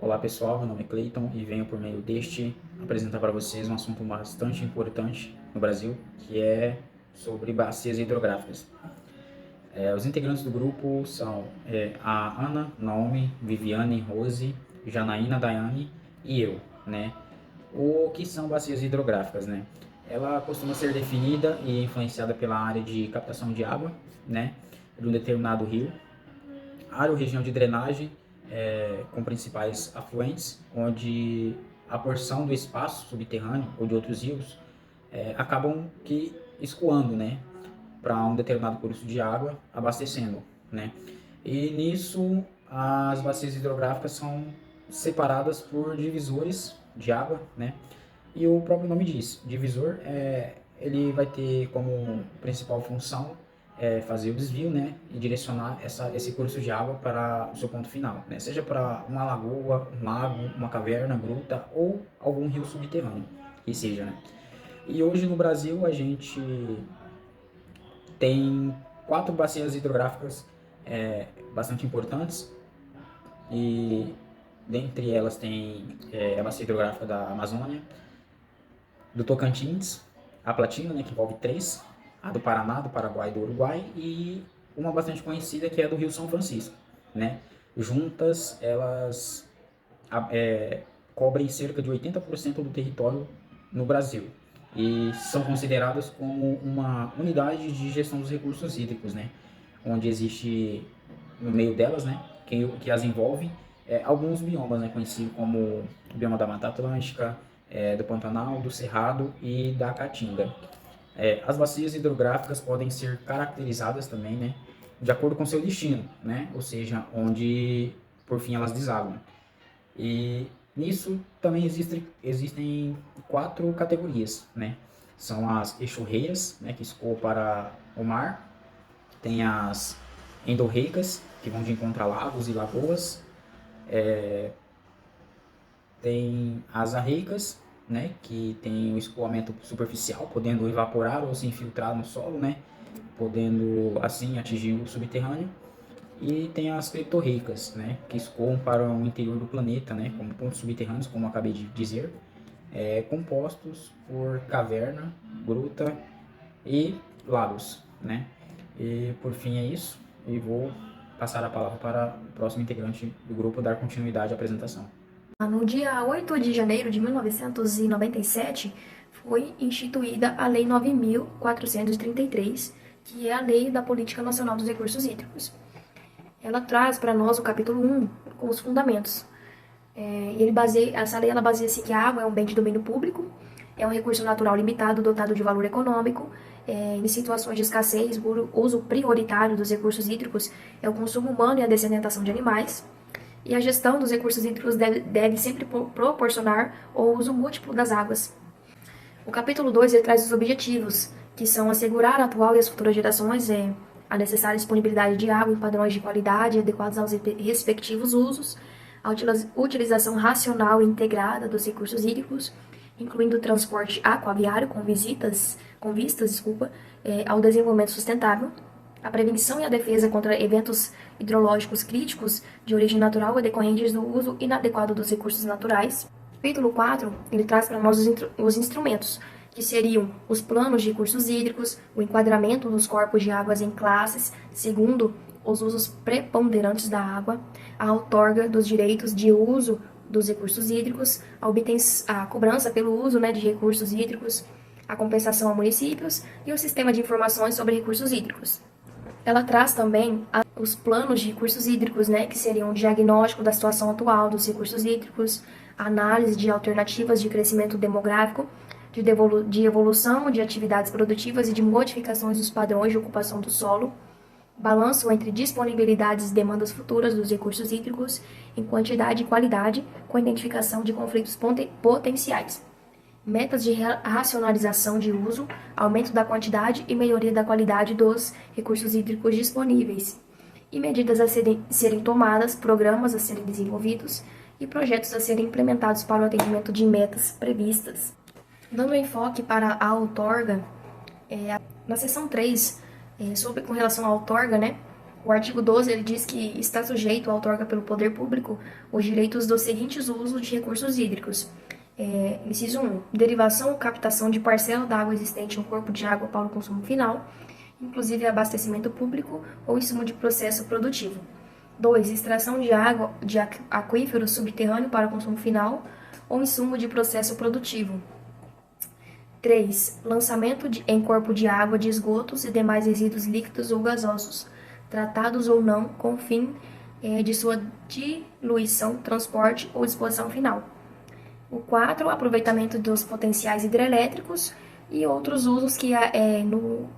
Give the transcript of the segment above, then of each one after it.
Olá pessoal, meu nome é Cleiton e venho por meio deste apresentar para vocês um assunto bastante importante no Brasil, que é sobre bacias hidrográficas. Os integrantes do grupo são a Ana, Naomi, Viviane, Rose, Janaína, Daiane e eu, né? O que são bacias hidrográficas, né? Ela costuma ser definida e influenciada pela área de captação de água, né? De um determinado rio, área ou região de drenagem com principais afluentes, onde a porção do espaço subterrâneo ou de outros rios acabam que escoando, né, para um determinado curso de água, abastecendo, né. E nisso as bacias hidrográficas são separadas por divisores de água, né. E o próprio nome diz, divisor, ele vai ter como principal função fazer o desvio, né, e direcionar esse curso de água para o seu ponto final, né, seja para uma lagoa, um lago, uma caverna, gruta ou algum rio subterrâneo, que seja, né. E hoje no Brasil a gente tem 4 bacias hidrográficas bastante importantes e dentre elas tem a bacia hidrográfica da Amazônia, do Tocantins, a Platina, né, que envolve 3, a do Paraná, do Paraguai e do Uruguai, e uma bastante conhecida que é a do Rio São Francisco, né. Juntas, elas cobrem cerca de 80% do território no Brasil e são consideradas como uma unidade de gestão dos recursos hídricos, né, onde existe no meio delas, né, que as envolve, alguns biomas, né, conhecidos como o bioma da Mata Atlântica, do Pantanal, do Cerrado e da Caatinga. As bacias hidrográficas podem ser caracterizadas também, né, de acordo com seu destino, né, ou seja, onde por fim elas desaguam. E nisso também existem 4 categorias, né? São as eixorreiras, né, que escoam para o mar, tem as endorreicas, que vão de encontro a lagos e lagoas, tem as arreicas, né, que tem o escoamento superficial, podendo evaporar ou se infiltrar no solo, né, podendo assim atingir o subterrâneo. E tem as criptorreicas, né, que escoam para o interior do planeta, né, como pontos subterrâneos, como acabei de dizer, compostos por caverna, gruta e lagos, né. E por fim é isso, e vou passar a palavra para o próximo integrante do grupo dar continuidade à apresentação. No dia 8 de janeiro de 1997, foi instituída a Lei 9.433, que é a Lei da Política Nacional dos Recursos Hídricos. Ela traz para nós o capítulo 1 com os fundamentos. Essa lei baseia-se que a água é um bem de domínio público, é um recurso natural limitado dotado de valor econômico, em situações de escassez, o uso prioritário dos recursos hídricos é o consumo humano e a dessedentação de animais, e a gestão dos recursos hídricos deve sempre proporcionar o uso múltiplo das águas. O capítulo 2 ele traz os objetivos, que são assegurar a atual e as futuras gerações a necessária disponibilidade de água em padrões de qualidade adequados aos respectivos usos, a utilização racional e integrada dos recursos hídricos, incluindo o transporte aquaviário com vistas, ao desenvolvimento sustentável, a prevenção e a defesa contra eventos hidrológicos críticos de origem natural e decorrentes do uso inadequado dos recursos naturais. O capítulo 4, ele traz para nós os instrumentos, que seriam os planos de recursos hídricos, o enquadramento dos corpos de águas em classes, segundo os usos preponderantes da água, a outorga dos direitos de uso dos recursos hídricos, a cobrança pelo uso de recursos hídricos, a compensação a municípios e o sistema de informações sobre recursos hídricos. Ela traz também os planos de recursos hídricos, que seriam o diagnóstico da situação atual dos recursos hídricos, a análise de alternativas de crescimento demográfico, de evolução de atividades produtivas e de modificações dos padrões de ocupação do solo, balanço entre disponibilidades e demandas futuras dos recursos hídricos em quantidade e qualidade, com identificação de conflitos potenciais. Metas de racionalização de uso, aumento da quantidade e melhoria da qualidade dos recursos hídricos disponíveis, e medidas a serem tomadas, programas a serem desenvolvidos e projetos a serem implementados para o atendimento de metas previstas. Dando enfoque para a outorga, na seção 3, com relação à outorga, O artigo 12 ele diz que está sujeito à outorga pelo poder público os direitos dos seguintes usos de recursos hídricos. Inciso 1. Derivação ou captação de parcela da água existente em um corpo de água para o consumo final, inclusive abastecimento público ou insumo de processo produtivo. 2. Extração de água de aquífero subterrâneo para consumo final ou insumo de processo produtivo. 3. Lançamento em corpo de água de esgotos e demais resíduos líquidos ou gasosos, tratados ou não, com o fim de sua diluição, transporte ou disposição final. O 4, aproveitamento dos potenciais hidrelétricos e outros usos que, no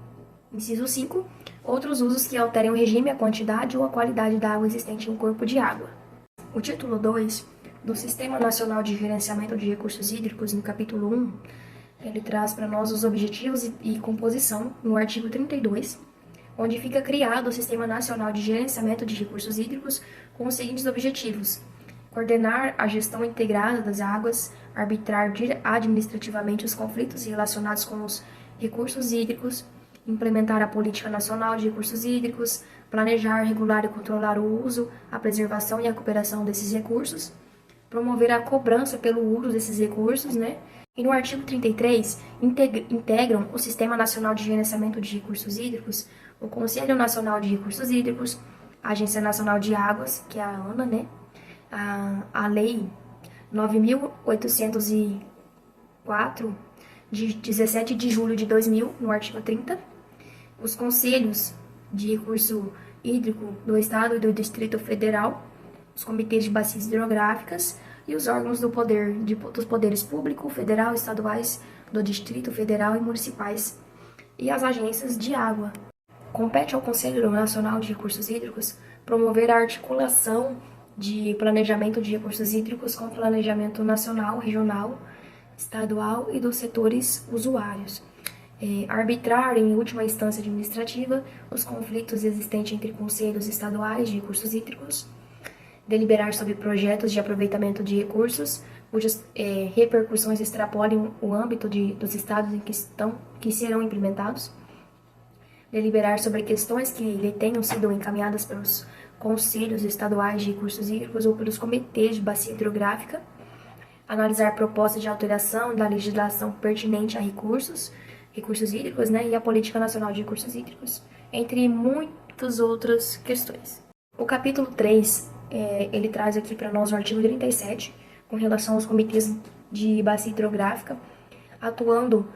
inciso 5, outros usos que alterem o regime, a quantidade ou a qualidade da água existente em um corpo de água. O título 2 do Sistema Nacional de Gerenciamento de Recursos Hídricos, no capítulo 1, ele traz para nós os objetivos e composição, no artigo 32, onde fica criado o Sistema Nacional de Gerenciamento de Recursos Hídricos com os seguintes objetivos: coordenar a gestão integrada das águas, arbitrar administrativamente os conflitos relacionados com os recursos hídricos, implementar a Política Nacional de Recursos Hídricos, planejar, regular e controlar o uso, a preservação e a recuperação desses recursos, promover a cobrança pelo uso desses recursos, E no artigo 33, integram o Sistema Nacional de Gerenciamento de Recursos Hídricos, o Conselho Nacional de Recursos Hídricos, a Agência Nacional de Águas, que é a ANA, a Lei 9.804, de 17 de julho de 2000, no artigo 30, os Conselhos de Recurso Hídrico do Estado e do Distrito Federal, os Comitês de Bacias Hidrográficas e os órgãos dos poderes público, federal, estaduais, do Distrito Federal e municipais, e as agências de água. Compete ao Conselho Nacional de Recursos Hídricos promover a articulação de planejamento de recursos hídricos com planejamento nacional, regional, estadual e dos setores usuários. Arbitrar, em última instância administrativa, os conflitos existentes entre conselhos estaduais de recursos hídricos, deliberar sobre projetos de aproveitamento de recursos, cujas repercussões extrapolem o âmbito dos estados em que serão implementados, deliberar sobre questões que lhe tenham sido encaminhadas pelos conselhos estaduais de recursos hídricos ou pelos comitês de bacia hidrográfica, analisar propostas de alteração da legislação pertinente a recursos hídricos, e a Política Nacional de Recursos Hídricos, entre muitas outras questões. O capítulo 3, ele traz aqui para nós o artigo 37, com relação aos comitês de bacia hidrográfica, atuando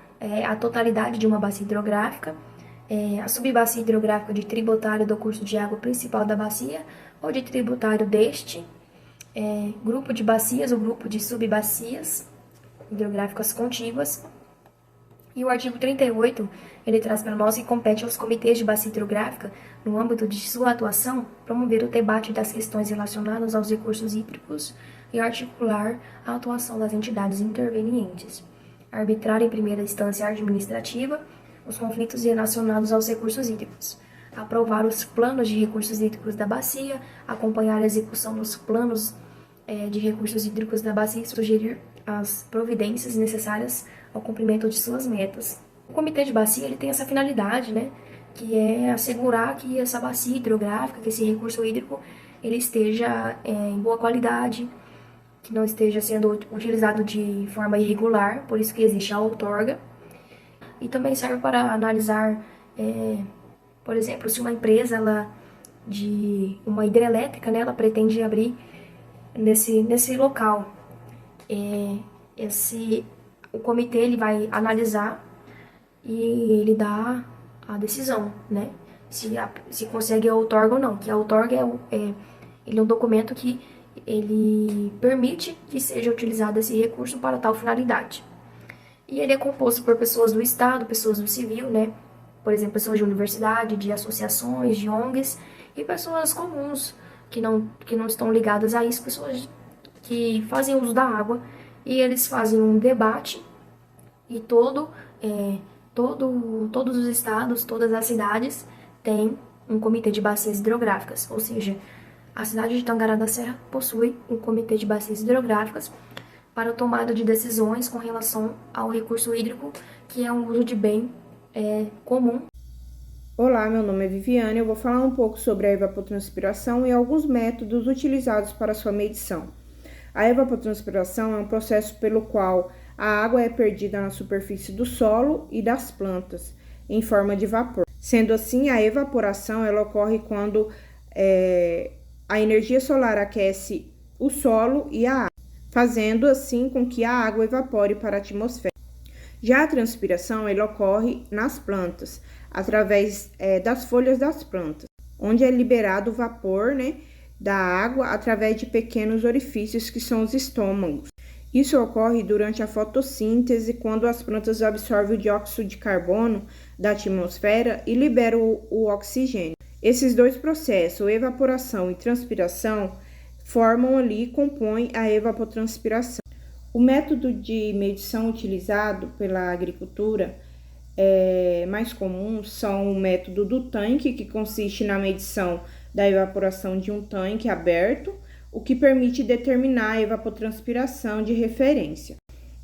a totalidade de uma bacia hidrográfica, a subbacia hidrográfica de tributário do curso de água principal da bacia ou de tributário deste, grupo de bacias ou grupo de subbacias hidrográficas contíguas. E o artigo 38, ele traz para nós que compete aos comitês de bacia hidrográfica, no âmbito de sua atuação, promover o debate das questões relacionadas aos recursos hídricos e articular a atuação das entidades intervenientes, arbitrar em primeira instância administrativa os conflitos relacionados aos recursos hídricos, aprovar os planos de recursos hídricos da bacia, acompanhar a execução dos planos de recursos hídricos da bacia e sugerir as providências necessárias ao cumprimento de suas metas. O comitê de bacia ele tem essa finalidade, que é assegurar que essa bacia hidrográfica, que esse recurso hídrico, ele esteja em boa qualidade, que não esteja sendo utilizado de forma irregular, por isso que existe a outorga. E também serve para analisar, por exemplo, se uma empresa de uma hidrelétrica, ela pretende abrir nesse local. O comitê ele vai analisar e ele dá a decisão, se consegue a outorga ou não. Que a outorga ele é um documento que ele permite que seja utilizado esse recurso para tal finalidade. E ele é composto por pessoas do Estado, pessoas do civil, Por exemplo, pessoas de universidade, de associações, de ONGs e pessoas comuns que não estão ligadas a isso, pessoas que fazem uso da água, e eles fazem um debate e todos os estados, todas as cidades têm um comitê de bacias hidrográficas, ou seja, a cidade de Tangará da Serra possui um comitê de bacias hidrográficas para a tomada de decisões com relação ao recurso hídrico, que é um uso de bem comum. Olá, meu nome é Viviane. Eu vou falar um pouco sobre a evapotranspiração e alguns métodos utilizados para sua medição. A evapotranspiração é um processo pelo qual a água é perdida na superfície do solo e das plantas, em forma de vapor. Sendo assim, a evaporação ela ocorre quando a energia solar aquece o solo e a água, fazendo assim com que a água evapore para a atmosfera. Já a transpiração ela ocorre nas plantas, através das folhas das plantas, onde é liberado o vapor, da água através de pequenos orifícios que são os estômagos. Isso ocorre durante a fotossíntese, quando as plantas absorvem o dióxido de carbono da atmosfera e liberam o oxigênio. Esses dois processos, evaporação e transpiração, formam ali e compõem a evapotranspiração. O método de medição utilizado pela agricultura mais comum são o método do tanque, que consiste na medição da evaporação de um tanque aberto, o que permite determinar a evapotranspiração de referência.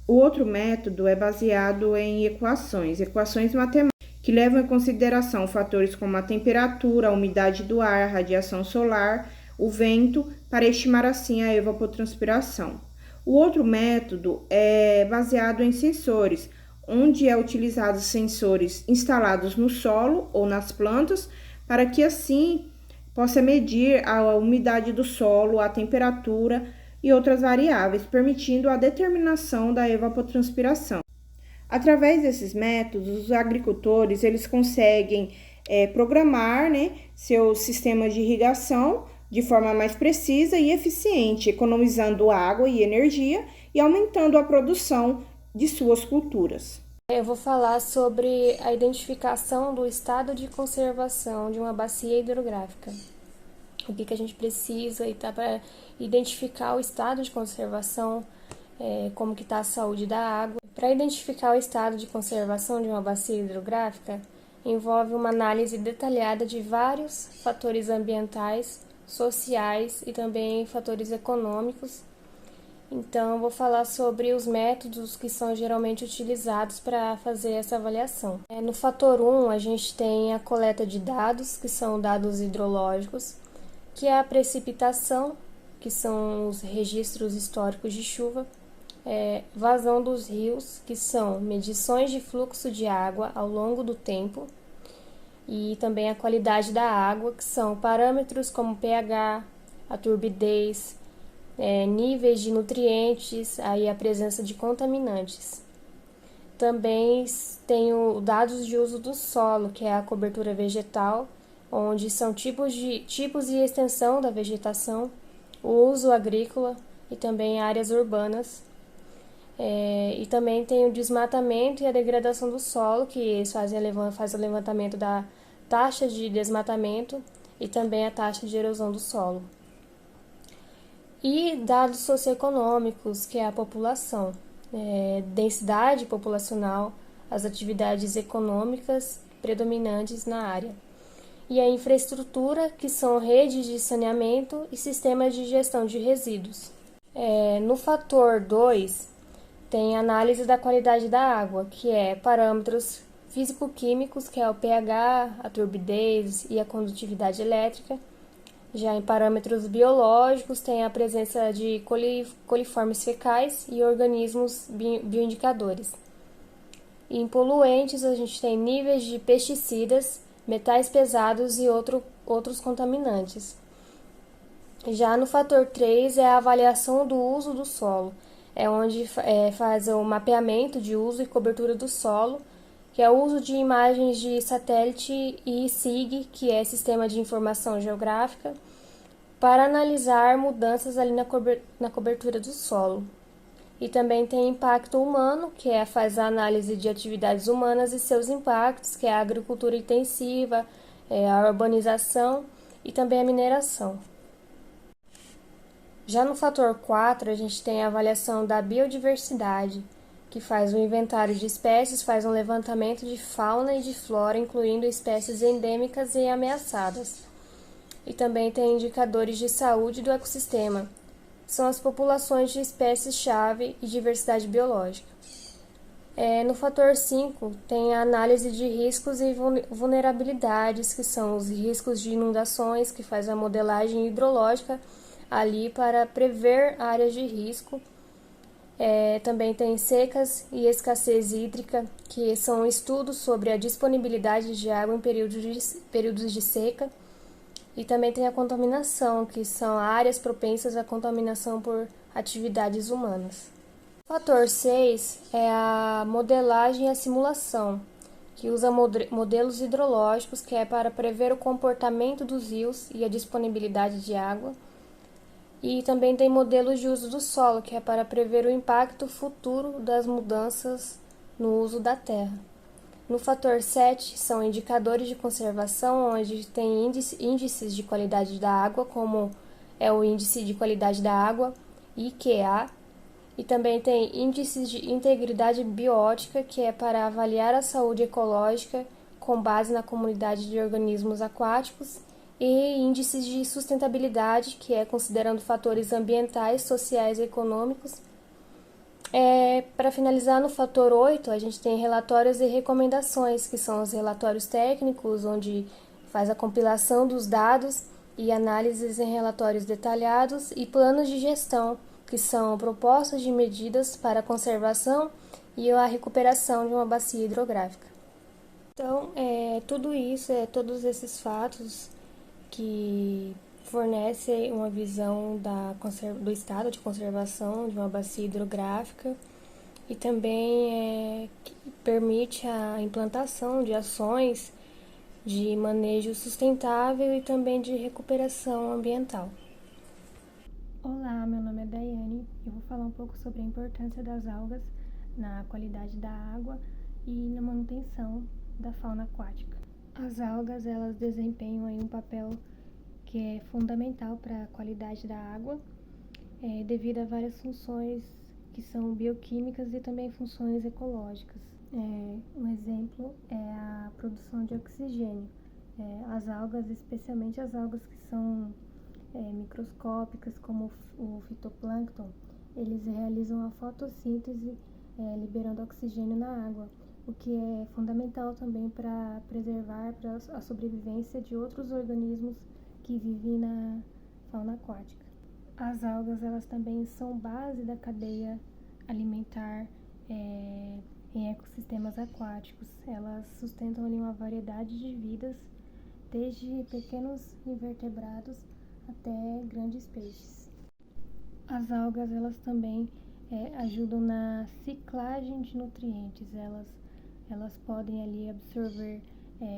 O outro método é baseado em equações matemáticas, que levam em consideração fatores como a temperatura, a umidade do ar, a radiação solar, o vento, para estimar assim a evapotranspiração. O outro método é baseado em sensores, onde é utilizados sensores instalados no solo ou nas plantas, para que assim possa medir a umidade do solo, a temperatura e outras variáveis, permitindo a determinação da evapotranspiração. Através desses métodos, os agricultores eles conseguem programar seus sistemas de irrigação de forma mais precisa e eficiente, economizando água e energia e aumentando a produção de suas culturas. Eu vou falar sobre a identificação do estado de conservação de uma bacia hidrográfica. O que a gente precisa para identificar o estado de conservação, como que está a saúde da água. Para identificar o estado de conservação de uma bacia hidrográfica, envolve uma análise detalhada de vários fatores ambientais, sociais e também fatores econômicos. Então, vou falar sobre os métodos que são geralmente utilizados para fazer essa avaliação. No fator 1, a gente tem a coleta de dados, que são dados hidrológicos, que é a precipitação, que são os registros históricos de chuva, vazão dos rios, que são medições de fluxo de água ao longo do tempo, e também a qualidade da água, que são parâmetros como pH, a turbidez, níveis de nutrientes, aí a presença de contaminantes. Também tenho dados de uso do solo, que é a cobertura vegetal, onde são tipos e extensão da vegetação, o uso agrícola e também áreas urbanas. E também tem o desmatamento e a degradação do solo, que eles fazem o levantamento da taxa de desmatamento e também a taxa de erosão do solo. E dados socioeconômicos, que é a população, densidade populacional, as atividades econômicas predominantes na área. E a infraestrutura, que são redes de saneamento e sistemas de gestão de resíduos. No fator 2, tem a análise da qualidade da água, que é parâmetros físico-químicos, que é o pH, a turbidez e a condutividade elétrica. Já em parâmetros biológicos, tem a presença de coliformes fecais e organismos bioindicadores. E em poluentes, a gente tem níveis de pesticidas, metais pesados e outros contaminantes. Já no fator 3 é a avaliação do uso do solo, onde faz o mapeamento de uso e cobertura do solo, que é o uso de imagens de satélite e SIG, que é Sistema de Informação Geográfica, para analisar mudanças ali na cobertura do solo. E também tem impacto humano, que faz a análise de atividades humanas e seus impactos, que é a agricultura intensiva, a urbanização e também a mineração. Já no fator 4, a gente tem a avaliação da biodiversidade, que faz um inventário de espécies, faz um levantamento de fauna e de flora, incluindo espécies endêmicas e ameaçadas. E também tem indicadores de saúde do ecossistema, são as populações de espécies-chave e diversidade biológica. No fator 5 tem a análise de riscos e vulnerabilidades, que são os riscos de inundações, que faz a modelagem hidrológica ali para prever áreas de risco. Também tem secas e escassez hídrica, que são estudos sobre a disponibilidade de água em períodos de seca. E também tem a contaminação, que são áreas propensas à contaminação por atividades humanas. O fator 6 é a modelagem e a simulação, que usa modelos hidrológicos, que é para prever o comportamento dos rios e a disponibilidade de água. E também tem modelos de uso do solo, que é para prever o impacto futuro das mudanças no uso da terra. No fator 7 são indicadores de conservação, onde tem índices de qualidade da água, como é o índice de qualidade da água, IQA, e também tem índices de integridade biótica, que é para avaliar a saúde ecológica com base na comunidade de organismos aquáticos, e índices de sustentabilidade, que é considerando fatores ambientais, sociais e econômicos. Para finalizar, no fator 8, a gente tem relatórios e recomendações, que são os relatórios técnicos, onde faz a compilação dos dados e análises em relatórios detalhados, e planos de gestão, que são propostas de medidas para a conservação e a recuperação de uma bacia hidrográfica. Então, tudo isso, todos esses fatos que fornecem uma visão do estado de conservação de uma bacia hidrográfica e também permite a implantação de ações de manejo sustentável e também de recuperação ambiental. Olá, meu nome é Daiane e eu vou falar um pouco sobre a importância das algas na qualidade da água e na manutenção da fauna aquática. As algas, elas desempenham aí um papel que é fundamental para a qualidade da água, devido a várias funções que são bioquímicas e também funções ecológicas. Um exemplo é a produção de oxigênio. As algas, especialmente as algas que são microscópicas, como o fitoplâncton, eles realizam a fotossíntese, liberando oxigênio na água, o que é fundamental também para preservar a sobrevivência de outros organismos que vivem na fauna aquática. As algas, elas também são base da cadeia alimentar em ecossistemas aquáticos. Elas sustentam ali uma variedade de vidas, desde pequenos invertebrados até grandes peixes. As algas, elas também ajudam na ciclagem de nutrientes. Elas podem ali absorver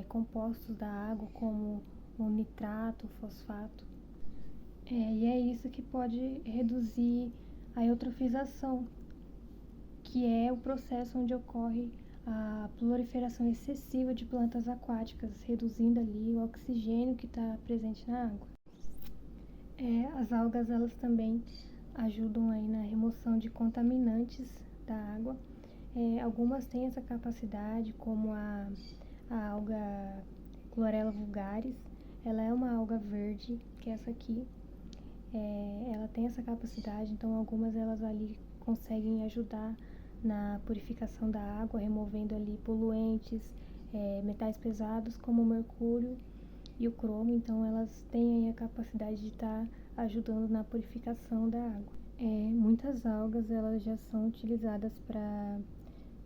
compostos da água, como o nitrato, o fosfato. E é isso que pode reduzir a eutrofização, que é o processo onde ocorre a proliferação excessiva de plantas aquáticas, reduzindo ali o oxigênio que está presente na água. As algas, elas também ajudam aí na remoção de contaminantes da água. Algumas têm essa capacidade, como a alga Chlorella vulgaris. Ela é uma alga verde, que é essa aqui. Ela tem essa capacidade, então algumas elas ali conseguem ajudar na purificação da água, removendo ali poluentes, metais pesados como o mercúrio e o cromo. Então elas têm aí a capacidade de estar ajudando na purificação da água. Muitas algas, elas já são utilizadas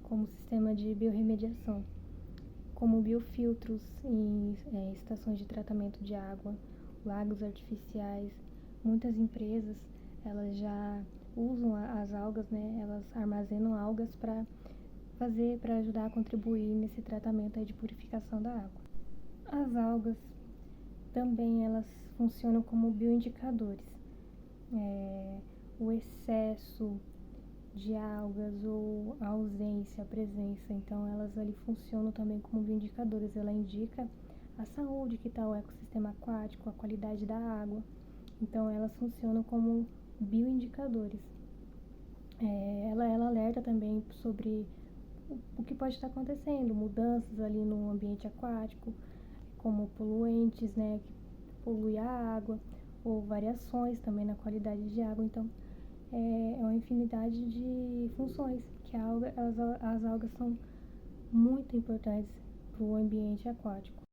como sistema de biorremediação, como biofiltros em estações de tratamento de água, lagos artificiais. Muitas empresas, elas já usam as algas, né? Elas armazenam algas para ajudar a contribuir nesse tratamento aí de purificação da água. As algas também, elas funcionam como bioindicadores. O excesso de algas ou a ausência, a presença, então elas ali funcionam também como bioindicadores. Ela indica a saúde que está o ecossistema aquático, a qualidade da água. Então elas funcionam como bioindicadores. Ela alerta também sobre o que pode estar acontecendo, mudanças ali no ambiente aquático, como poluentes, né, que poluem a água, ou variações também na qualidade de água. Então é uma infinidade de funções que que as algas são muito importantes para o ambiente aquático.